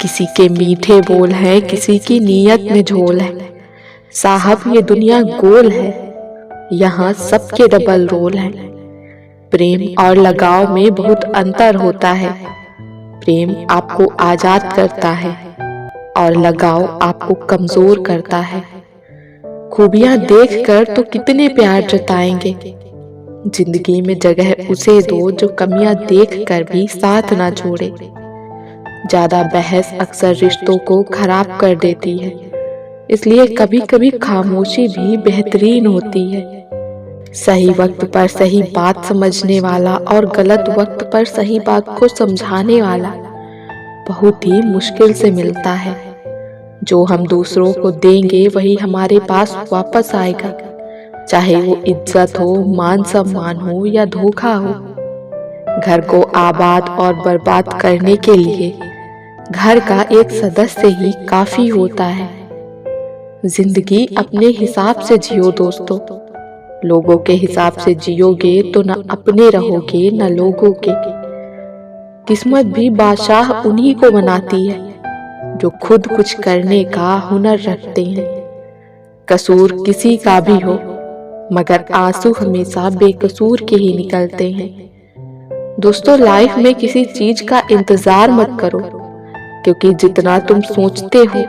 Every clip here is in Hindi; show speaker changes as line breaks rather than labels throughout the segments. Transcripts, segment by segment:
किसी के मीठे बोल हैं, किसी की नीयत में झोल है। साहब ये दुनिया गोल है, यहाँ सबके डबल रोल है। प्रेम और लगाव में बहुत अंतर होता है। प्रेम आपको आजाद करता है और लगाव आपको कमजोर करता है। खूबियां देखकर तो कितने प्यार जताएंगे, जिंदगी में जगह उसे दो जो कमियां देखकर भी साथ ना छोड़े। ज्यादा बहस अक्सर रिश्तों को खराब कर देती है, इसलिए कभी कभी खामोशी भी बेहतरीन होती है। सही वक्त पर सही बात समझने वाला और गलत वक्त पर सही बात को समझाने वाला बहुत ही मुश्किल से मिलता है। जो हम दूसरों को देंगे वही हमारे पास वापस आएगा, चाहे वो इज्जत हो, मान सम्मान हो या धोखा हो। घर को आबाद और बर्बाद करने के लिए घर का एक सदस्य ही काफी होता है। जिंदगी अपने हिसाब से जियो दोस्तों। लोगों के हिसाब से जियोगे तो न अपने रहोगे न लोगों के। किस्मत भी बादशाह उन्हीं को बनाती है जो खुद कुछ करने का हुनर रखते हैं। कसूर किसी का भी हो, मगर आंसू हमेशा बेकसूर के ही निकलते हैं। दोस्तों, लाइफ में किसी चीज का इंतजार मत करो, क्योंकि जितना तुम सोचते हो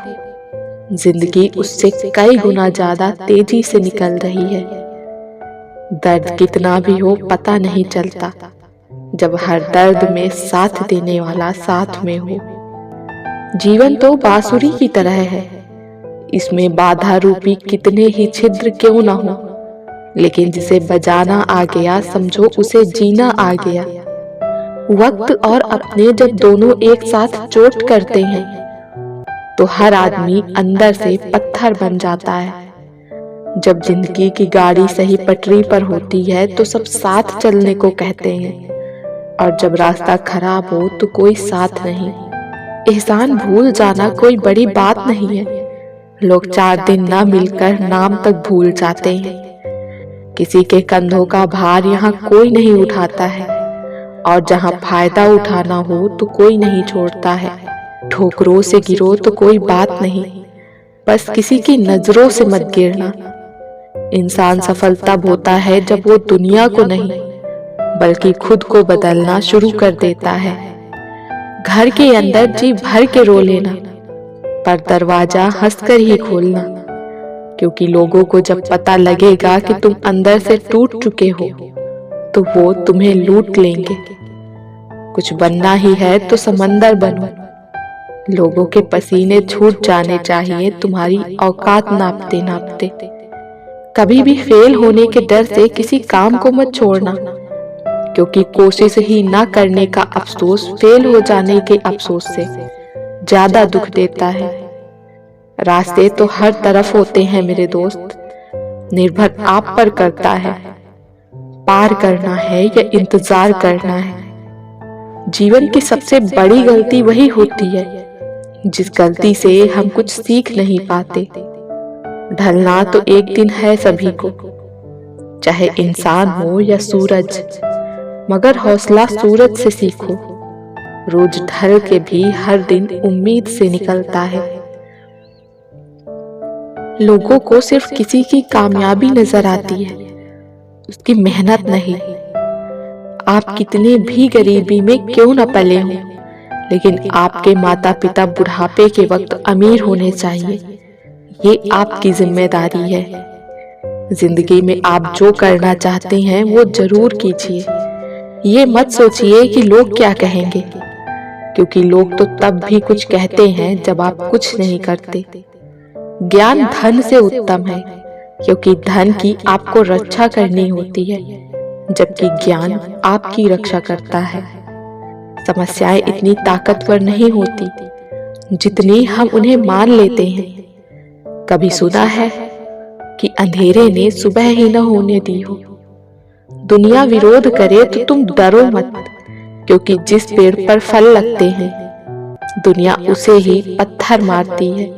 जिंदगी उससे कई गुना ज्यादा तेजी से निकल रही है। दर्द कितना भी हो पता नहीं चलता, जब हर दर्द में साथ देने वाला साथ में हो। जीवन तो बांसुरी की तरह है, इसमें बाधा रूपी कितने ही छिद्र क्यों ना हो, लेकिन जिसे बजाना आ गया समझो उसे जीना आ गया। वक्त और अपने जब दोनों एक साथ चोट करते हैं तो हर आदमी अंदर से पत्थर बन जाता है। जब जिंदगी की गाड़ी सही पटरी पर होती है तो सब साथ चलने को कहते हैं, और जब रास्ता खराब हो तो कोई साथ नहीं। एहसान भूल जाना कोई बड़ी बात नहीं है, लोग 4 दिन ना मिलकर नाम तक भूल जाते हैं। किसी के कंधों का भार यहाँ कोई नहीं उठाता है, और जहाँ फायदा उठाना हो तो कोई नहीं छोड़ता है। ठोकरों से गिरो तो कोई बात नहीं, बस किसी की नजरों से मत गिरना। इंसान सफल तब होता है जब वो दुनिया को नहीं बल्कि खुद को बदलना शुरू कर देता है। घर के अंदर जी भर के रो लेना, पर दरवाजा हंसकर ही खोलना, क्योंकि लोगों को जब पता लगेगा कि तुम अंदर से टूट चुके हो तो वो तुम्हें लूट लेंगे। कुछ बनना ही है तो समंदर बनो। लोगों के पसीने छूट जाने चाहिए तुम्हारी औकात नापते नापते। कभी भी फेल होने के डर से किसी काम को मत छोड़ना, क्योंकि कोशिश ही ना करने का अफसोस फेल हो जाने के अफसोस से ज्यादा दुख देता है। रास्ते तो हर तरफ होते हैं मेरे दोस्त, निर्भर आप पर करता है पार करना है या इंतजार करना है। जीवन की सबसे बड़ी गलती वही होती है जिस गलती से हम कुछ सीख नहीं पाते। ढलना तो एक दिन है सभी को, चाहे इंसान हो या सूरज, मगर हौसला सूरज से सीखो। रोज ढल के भी हर दिन उम्मीद से निकलता है। लोगों को सिर्फ किसी की कामयाबी नजर आती है, उसकी मेहनत नहीं। आप कितने भी गरीबी में क्यों न पले हो, लेकिन आपके माता पिता बुढ़ापे के वक्त अमीर होने चाहिए, ये आपकी जिम्मेदारी है। जिंदगी में आप जो करना चाहते हैं वो जरूर कीजिए। ये मत सोचिए कि लोग क्या कहेंगे, क्योंकि लोग तो तब भी कुछ कहते हैं जब आप कुछ नहीं करते। ज्ञान धन से उत्तम है, क्योंकि धन की आपको रक्षा करनी होती है, जबकि ज्ञान आपकी रक्षा करता है। समस्याएं इतनी ताकतवर नहीं होती जितनी हम उन्हें मान लेते हैं। कभी सुना है कि अंधेरे ने सुबह ही न होने दी हो। दुनिया विरोध करे तो तुम डरो मत, क्योंकि जिस पेड़ पर फल लगते हैं दुनिया उसे ही पत्थर मारती है।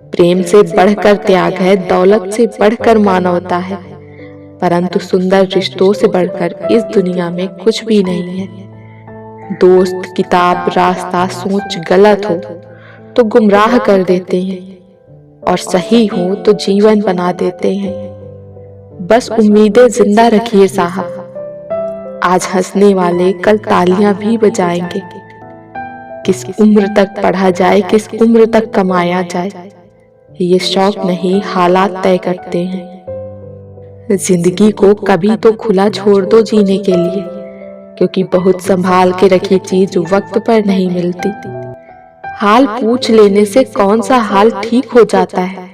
प्रेम से बढ़कर त्याग है, दौलत से बढ़कर मानवता है, परंतु सुंदर रिश्तों से बढ़कर इस दुनिया में कुछ भी नहीं है। दोस्त, किताब, रास्ता, सोच गलत हो तो गुमराह कर देते हैं और सही हो तो जीवन बना देते हैं। बस उम्मीदें जिंदा रखिए साहब, आज हंसने वाले कल तालियां भी बजाएंगे। किस उम्र तक पढ़ा जाए, किस उम्र तक कमाया जाए, ये शौक नहीं हालात तय करते हैं। जिंदगी को कभी तो खुला छोड़ दो जीने के लिए, क्योंकि बहुत संभाल के रखी चीज वक्त पर नहीं मिलती। हाल पूछ लेने से कौन सा हाल ठीक हो जाता है,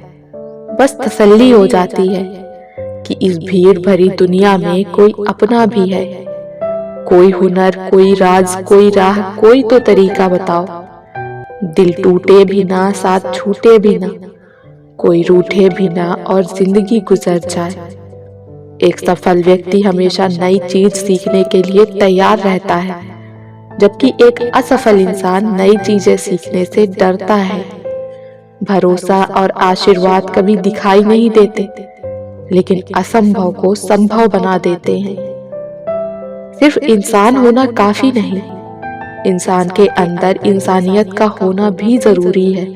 बस तसल्ली हो जाती है कि इस भीड़ भरी दुनिया में कोई अपना भी है। कोई हुनर, कोई राज, कोई राह, कोई तो तरीका बताओ। दिल टूटे भी ना, साथ छूटे भी ना, कोई रूठे भी ना और जिंदगी गुजर जाए। एक सफल व्यक्ति हमेशा नई चीज सीखने के लिए तैयार रहता है, जबकि एक असफल इंसान नई चीजें सीखने से डरता है। भरोसा और आशीर्वाद कभी दिखाई नहीं देते, लेकिन असंभव को संभव बना देते हैं। सिर्फ इंसान होना काफी नहीं, इंसान के अंदर इंसानियत का होना भी जरूरी है।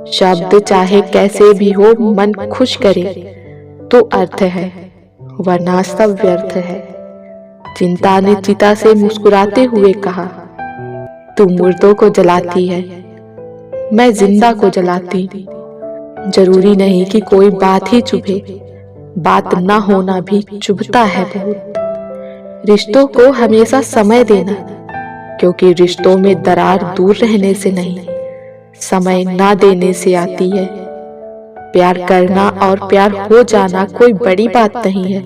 शब्द चाहे कैसे भी हो मन खुश करे तो अर्थ है, वरना सब व्यर्थ है। चिंता ने चिता से मुस्कुराते हुए कहा, तू मुर्दों को जलाती है, मैं जिंदा को जलाती। जरूरी नहीं कि कोई बात ही चुभे, बात ना होना भी चुभता है बहुत। रिश्तों को हमेशा समय देना, क्योंकि रिश्तों में दरार दूर रहने से नहीं, समय ना देने से आती है। प्यार करना और प्यार हो जाना कोई बड़ी बात नहीं है,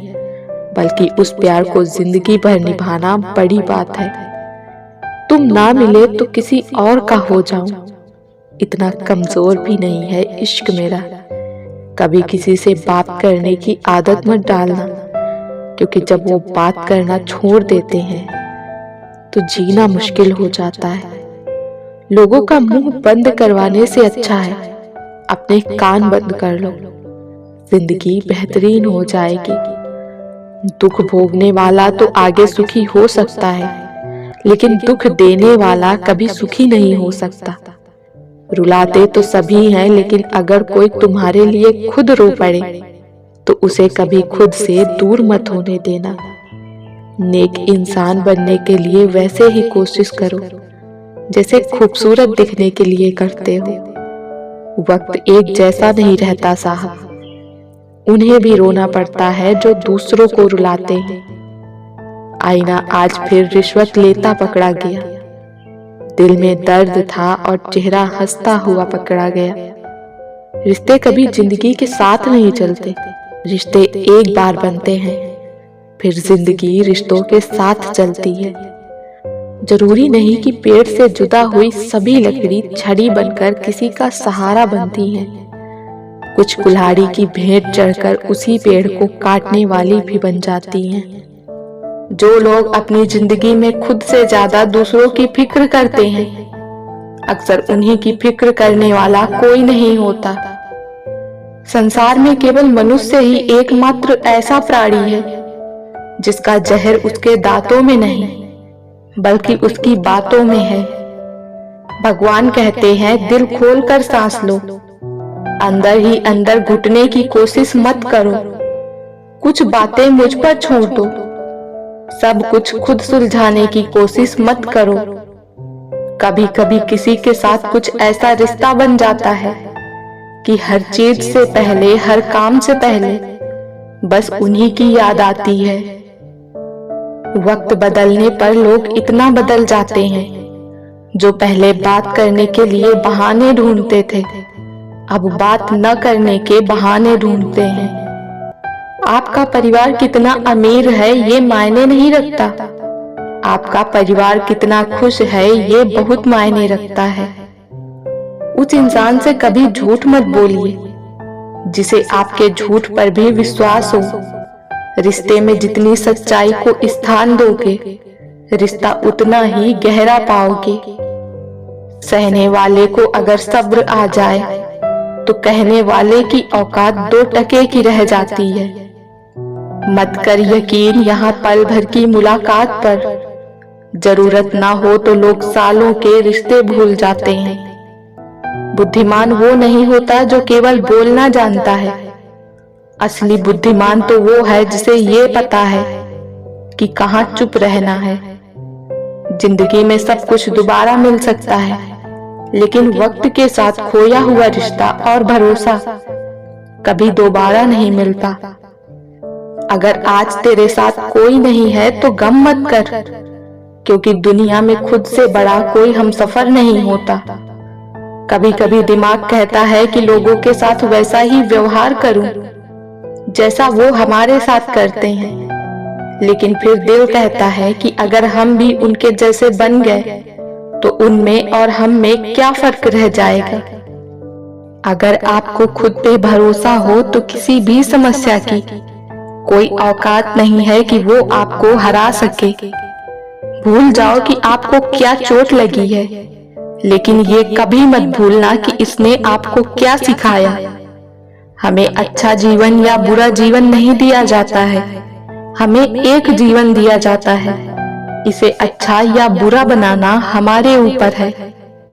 बल्कि उस प्यार को जिंदगी भर निभाना बड़ी बात है। तुम ना मिले तो किसी और का हो जाऊं, इतना कमजोर भी नहीं है इश्क मेरा। कभी किसी से बात करने की आदत मत डालना, क्योंकि जब वो बात करना छोड़ देते हैं तो जीना मुश्किल हो जाता है। लोगों का मुंह बंद करवाने से अच्छा है अपने कान बंद कर लो, जिंदगी बेहतरीन हो जाएगी। दुख भोगने वाला तो आगे सुखी हो सकता है, लेकिन दुख देने वाला कभी सुखी नहीं हो सकता। रुलाते तो सभी हैं, लेकिन अगर कोई तुम्हारे लिए खुद रो पड़े तो उसे कभी खुद से दूर मत होने देना। नेक इंसान बनने के लिए वैसे ही कोशिश करो जैसे खूबसूरत दिखने के लिए करते हो। वक्त एक जैसा नहीं रहता साहब, उन्हें भी रोना पड़ता है जो दूसरों को रुलाते हैं। आईना आज फिर रिश्वत लेता पकड़ा गया, दिल में दर्द था और चेहरा हंसता हुआ पकड़ा गया। रिश्ते कभी जिंदगी के साथ नहीं चलते, रिश्ते एक बार बनते हैं, फिर जिंदगी रिश्तों के साथ चलती है। जरूरी नहीं कि पेड़ से जुदा हुई सभी लकड़ी छड़ी बनकर किसी का सहारा बनती है। कुछ कुल्हाड़ी की भेंट चढ़कर उसी पेड़ को काटने वाली भी बन जाती हैं। जो लोग अपनी जिंदगी में खुद से ज्यादा दूसरों की फिक्र करते हैं, अक्सर उन्हीं की फिक्र करने वाला कोई नहीं होता। संसार में केवल मनुष्य ही एकमात्र ऐसा प्राणी है जिसका जहर उसके दांतों में नहीं, बल्कि उसकी बातों में है। भगवान कहते हैं, दिल खोलकर सांस लो, अंदर ही अंदर घुटने की कोशिश मत करो। कुछ बातें मुझ पर छोड़ दो, सब कुछ खुद सुलझाने की कोशिश मत करो। कभी कभी किसी के साथ कुछ ऐसा रिश्ता बन जाता है कि हर चीज से पहले, हर काम से पहले बस उन्हीं की याद आती है। वक्त बदलने पर लोग इतना बदल जाते हैं, जो पहले बात करने के लिए बहाने ढूंढते थे, अब बात न करने के बहाने ढूंढते हैं। आपका परिवार कितना अमीर है ये मायने नहीं रखता, आपका परिवार कितना खुश है ये बहुत मायने रखता है। उस इंसान से कभी झूठ मत बोलिए जिसे आपके झूठ पर भी विश्वास हो। रिश्ते में जितनी सच्चाई को स्थान दोगे, रिश्ता उतना ही गहरा पाओगे। सहने वाले को अगर सब्र आ जाए तो कहने वाले की औकात 2 टके की रह जाती है। मत कर यकीन यहाँ पल भर की मुलाकात पर, जरूरत ना हो तो लोग सालों के रिश्ते भूल जाते हैं। बुद्धिमान वो नहीं होता जो केवल बोलना जानता है। असली बुद्धिमान तो वो है जिसे ये पता है कि कहाँ चुप रहना है। जिंदगी में सब कुछ दोबारा मिल सकता है, लेकिन वक्त के साथ खोया हुआ रिश्ता और भरोसा कभी दोबारा नहीं मिलता। अगर आज तेरे साथ कोई नहीं है तो गम मत कर, क्योंकि दुनिया में खुद से बड़ा कोई हमसफर नहीं होता। कभी कभी दिमाग कहता है कि लोगों के साथ वैसा ही व्यवहार करूं जैसा वो हमारे साथ करते हैं, लेकिन फिर दिल कहता है कि अगर हम भी उनके जैसे बन गए तो उनमें और हम में क्या फर्क रह जाएगा। अगर आपको खुद पे भरोसा हो तो किसी भी समस्या की कोई औकात नहीं है कि वो आपको हरा सके। भूल जाओ कि आपको क्या चोट लगी है, लेकिन ये कभी मत भूलना कि इसने आपको क्या सिखाया। हमें अच्छा जीवन या बुरा जीवन नहीं दिया जाता है, हमें एक जीवन दिया जाता है। इसे अच्छा या बुरा बनाना हमारे ऊपर है।